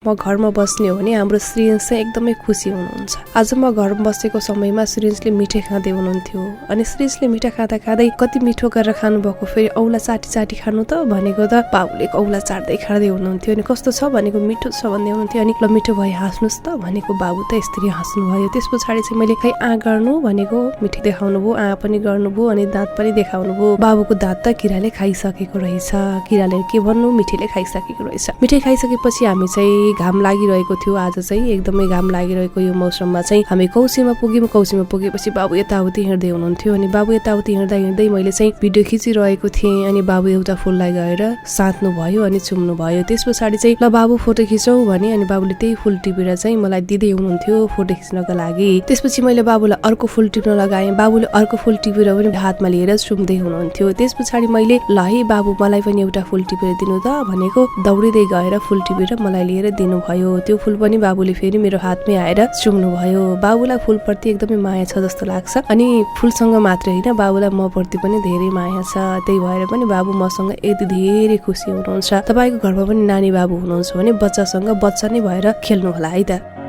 म घरमा बस्ने हो भने हाम्रो श्रीन्स चाहिँ एकदमै खुसी हुनुहुन्छ। आज म घरमा बसेको समयमा श्रीन्सले मिठाई खाँदै हुनुहुन्थ्यो अनि श्रीन्सले मिठाई खाँदा खाँदै कति मिठो गरेर खानुभएको, फेरि औला चाटी चाटी खानु त भनेको त बाबुले औला चाट्दै खाँदै हुनुहुन्थ्यो अनि कस्तो छ भनेको मिठो छ भन्दै हुनुहुन्थ्यो अनि ल मिठो भए हाँस्नुहोस् त भनेको बाबु त यसरी हाँस्नुभयो। त्यस पछाडि चाहिँ मैले खै आ गर्नु भनेको मिठाई देखाउनु भयो, आ पनि गर्नुभयो अनि दाँत पनि देखाउनु भयो। बाबुको दाँत त किराले खाइसकेको रहेछ, किराले के भन्नु मिठाईले खाइसकेको रहेछ। मिठाई खाइसकेपछि हामी चाहिँ घाम लागिरहेको थियो, आज चाहिँ एकदमै घाम लागिरहेको यो मौसममा चाहिँ हामी कौसीमा पुग्यौँ। कौसीमा पुगेपछि बाबु यताउति हिँड्दै हुनुहुन्थ्यो अनि बाबु यताउति हिँड्दा हिँड्दै मैले चाहिँ भिडियो खिचिरहेको थिएँ अनि बाबु एउटा फुललाई गएर साट्नु भयो अनि चुम्नु भयो। त्यस पछाडि चाहिँ ल बाबु फोटो खिचौ भने अनि बाबुले त्यही फुल टिपेर चाहिँ मलाई दिँदै हुनुहुन्थ्यो फोटो खिच्नको लागि। त्यसपछि मैले बाबुलाई अर्को फुल टिप्न लगाएँ, बाबुले अर्को फुल टिपेर पनि हातमा लिएर चुम्दै हुनुहुन्थ्यो। त्यस पछाडि मैले ल है बाबु मलाई पनि एउटा फुल टिपेर दिनु त भनेको दौडिँदै गएर फुल टिपेर मलाई लिएर दिनुभयो। त्यो फुल पनि बाबुले फेरि मेरो हातमै आएर चुम्नु भयो। बाबुलाई फुलप्रति एकदमै माया छ जस्तो लाग्छ अनि फुलसँग मात्रै होइन बाबुलाई म प्रति पनि धेरै माया छ। त्यही भएर पनि बाबु मसँग यति धेरै खुसी हुनुहुन्छ। तपाईँको घरमा पनि नानी बाबु हुनुहुन्छ भने बच्चासँग बच्चा नै भएर खेल्नु होला है त।